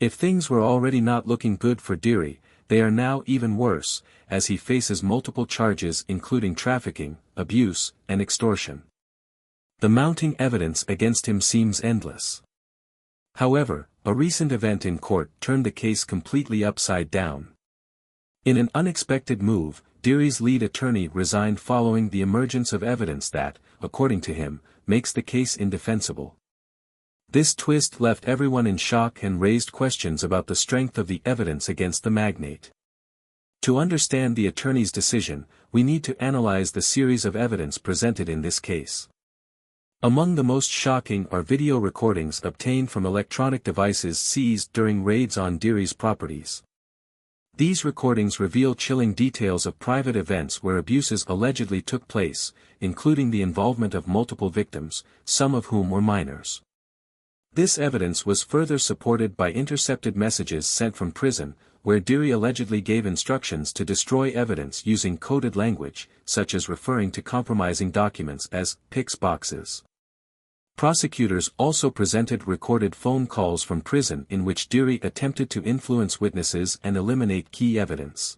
If things were already not looking good for Diddy, they are now even worse, as he faces multiple charges including trafficking, abuse, and extortion. The mounting evidence against him seems endless. However, a recent event in court turned the case completely upside down. In an unexpected move, Diddy's lead attorney resigned following the emergence of evidence that, according to him, makes the case indefensible. This twist left everyone in shock and raised questions about the strength of the evidence against the magnate. To understand the attorney's decision, we need to analyze the series of evidence presented in this case. Among the most shocking are video recordings obtained from electronic devices seized during raids on Diddy's properties. These recordings reveal chilling details of private events where abuses allegedly took place, including the involvement of multiple victims, some of whom were minors. This evidence was further supported by intercepted messages sent from prison, where Diddy allegedly gave instructions to destroy evidence using coded language, such as referring to compromising documents as "PIX boxes." Prosecutors also presented recorded phone calls from prison in which Diddy attempted to influence witnesses and eliminate key evidence.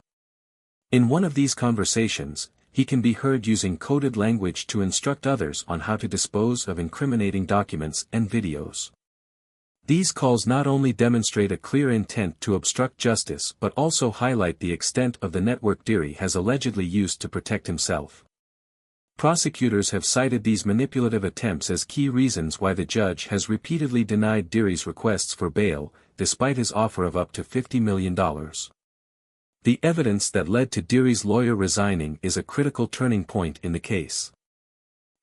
In one of these conversations, he can be heard using coded language to instruct others on how to dispose of incriminating documents and videos. These calls not only demonstrate a clear intent to obstruct justice but also highlight the extent of the network Diddy has allegedly used to protect himself. Prosecutors have cited these manipulative attempts as key reasons why the judge has repeatedly denied Diddy's requests for bail, despite his offer of up to $50 million. The evidence that led to Diddy's lawyer resigning is a critical turning point in the case.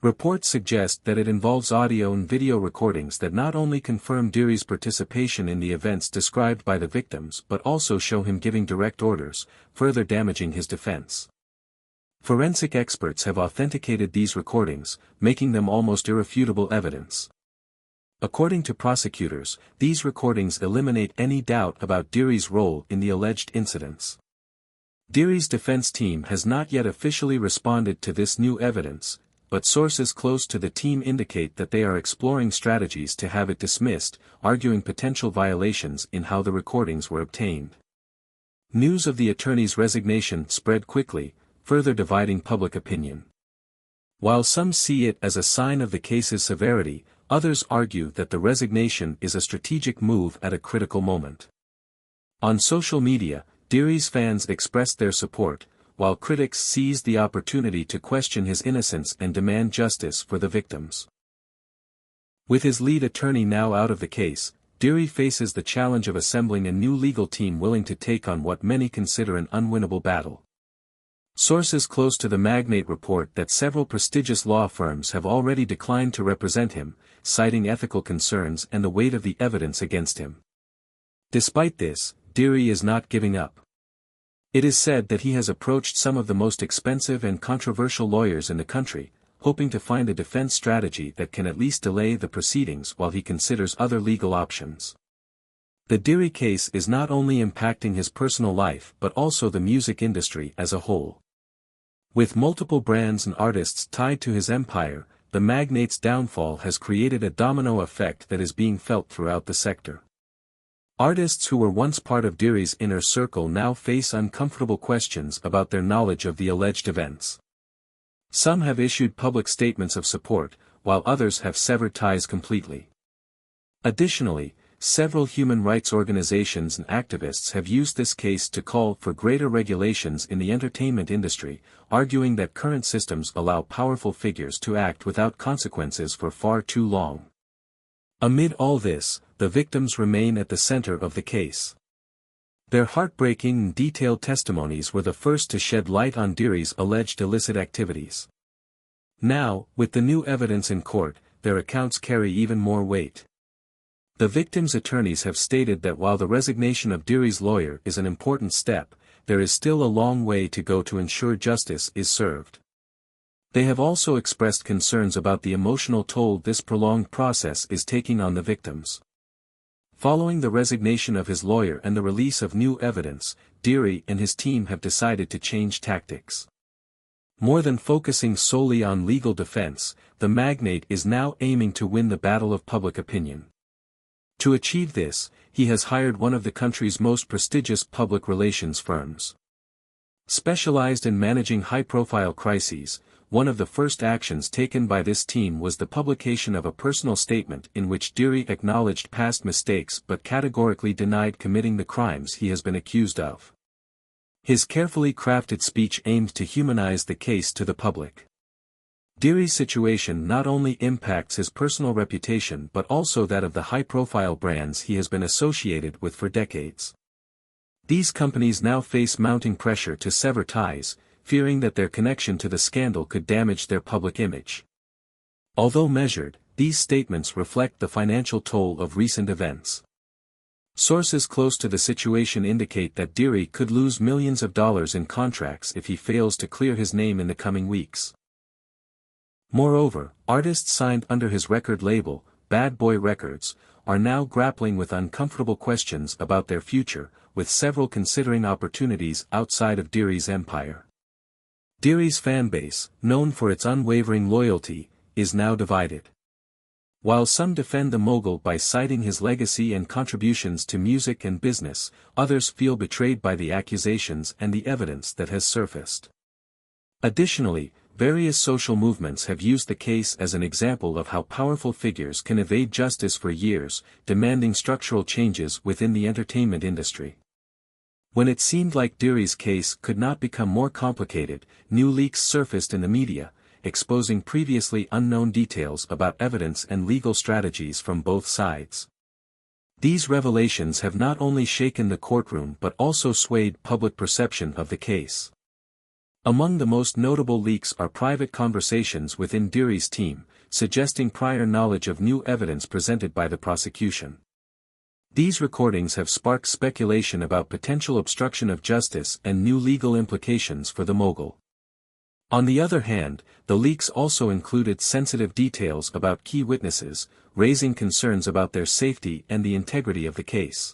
Reports suggest that it involves audio and video recordings that not only confirm Diddy's participation in the events described by the victims but also show him giving direct orders, further damaging his defense. Forensic experts have authenticated these recordings, making them almost irrefutable evidence. According to prosecutors, these recordings eliminate any doubt about Diddy's role in the alleged incidents. Diddy's defense team has not yet officially responded to this new evidence, but sources close to the team indicate that they are exploring strategies to have it dismissed, arguing potential violations in how the recordings were obtained. News of the attorney's resignation spread quickly, further dividing public opinion. While some see it as a sign of the case's severity, others argue that the resignation is a strategic move at a critical moment. On social media, Diddy's fans expressed their support, while critics seized the opportunity to question his innocence and demand justice for the victims. With his lead attorney now out of the case, Diddy faces the challenge of assembling a new legal team willing to take on what many consider an unwinnable battle. Sources close to the magnate report that several prestigious law firms have already declined to represent him, citing ethical concerns and the weight of the evidence against him. Despite this, Diddy is not giving up. It is said that he has approached some of the most expensive and controversial lawyers in the country, hoping to find a defense strategy that can at least delay the proceedings while he considers other legal options. The Diddy case is not only impacting his personal life but also the music industry as a whole. With multiple brands and artists tied to his empire, the magnate's downfall has created a domino effect that is being felt throughout the sector. Artists who were once part of Diddy's inner circle now face uncomfortable questions about their knowledge of the alleged events. Some have issued public statements of support, while others have severed ties completely. Additionally, several human rights organizations and activists have used this case to call for greater regulations in the entertainment industry, arguing that current systems allow powerful figures to act without consequences for far too long. Amid all this, the victims remain at the center of the case. Their heartbreaking and detailed testimonies were the first to shed light on Diddy's alleged illicit activities. Now, with the new evidence in court, their accounts carry even more weight. The victims' attorneys have stated that while the resignation of Diddy's lawyer is an important step, there is still a long way to go to ensure justice is served. They have also expressed concerns about the emotional toll this prolonged process is taking on the victims. Following the resignation of his lawyer and the release of new evidence, Diddy and his team have decided to change tactics. More than focusing solely on legal defense, the magnate is now aiming to win the battle of public opinion. To achieve this, he has hired one of the country's most prestigious public relations firms. Specialized in managing high-profile crises, one of the first actions taken by this team was the publication of a personal statement in which Diddy acknowledged past mistakes but categorically denied committing the crimes he has been accused of. His carefully crafted speech aimed to humanize the case to the public. Diddy's situation not only impacts his personal reputation but also that of the high-profile brands he has been associated with for decades. These companies now face mounting pressure to sever ties, fearing that their connection to the scandal could damage their public image. Although measured, these statements reflect the financial toll of recent events. Sources close to the situation indicate that Diddy could lose millions of dollars in contracts if he fails to clear his name in the coming weeks. Moreover, artists signed under his record label, Bad Boy Records, are now grappling with uncomfortable questions about their future, with several considering opportunities outside of Diddy's empire. Diddy's fanbase, known for its unwavering loyalty, is now divided. While some defend the mogul by citing his legacy and contributions to music and business, others feel betrayed by the accusations and the evidence that has surfaced. Additionally, various social movements have used the case as an example of how powerful figures can evade justice for years, demanding structural changes within the entertainment industry. When it seemed like Diddy's case could not become more complicated, new leaks surfaced in the media, exposing previously unknown details about evidence and legal strategies from both sides. These revelations have not only shaken the courtroom but also swayed public perception of the case. Among the most notable leaks are private conversations within Diddy's team, suggesting prior knowledge of new evidence presented by the prosecution. These recordings have sparked speculation about potential obstruction of justice and new legal implications for the mogul. On the other hand, the leaks also included sensitive details about key witnesses, raising concerns about their safety and the integrity of the case.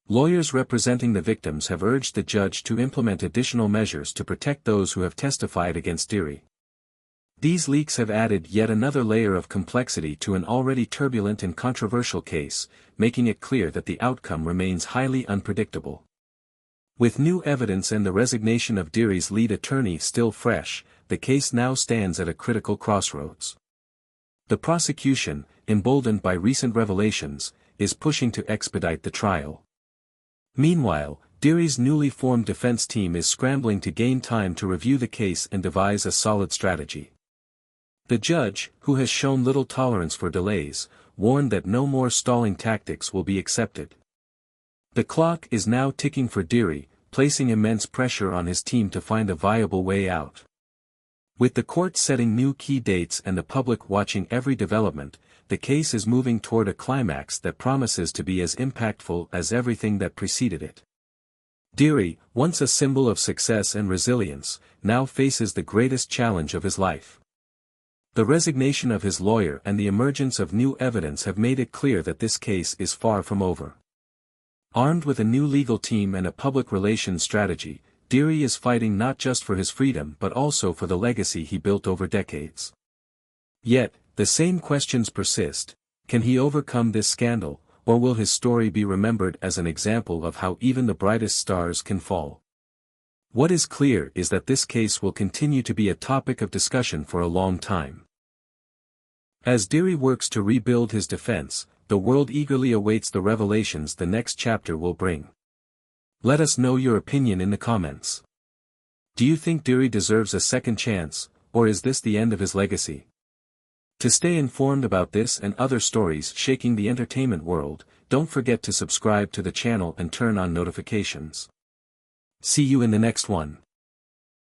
Lawyers representing the victims have urged the judge to implement additional measures to protect those who have testified against Diddy. These leaks have added yet another layer of complexity to an already turbulent and controversial case, making it clear that the outcome remains highly unpredictable. With new evidence and the resignation of Diddy's lead attorney still fresh, the case now stands at a critical crossroads. The prosecution, emboldened by recent revelations, is pushing to expedite the trial. Meanwhile, Diddy's newly formed defense team is scrambling to gain time to review the case and devise a solid strategy. The judge, who has shown little tolerance for delays, warned that no more stalling tactics will be accepted. The clock is now ticking for Diddy, placing immense pressure on his team to find a viable way out. With the court setting new key dates and the public watching every development, the case is moving toward a climax that promises to be as impactful as everything that preceded it. Diddy, once a symbol of success and resilience, now faces the greatest challenge of his life. The resignation of his lawyer and the emergence of new evidence have made it clear that this case is far from over. Armed with a new legal team and a public relations strategy, Diddy is fighting not just for his freedom but also for the legacy he built over decades. Yet, the same questions persist: can he overcome this scandal, or will his story be remembered as an example of how even the brightest stars can fall? What is clear is that this case will continue to be a topic of discussion for a long time. As Diddy works to rebuild his defense, the world eagerly awaits the revelations the next chapter will bring. Let us know your opinion in the comments. Do you think Diddy deserves a second chance, or is this the end of his legacy? To stay informed about this and other stories shaking the entertainment world, don't forget to subscribe to the channel and turn on notifications. See you in the next one.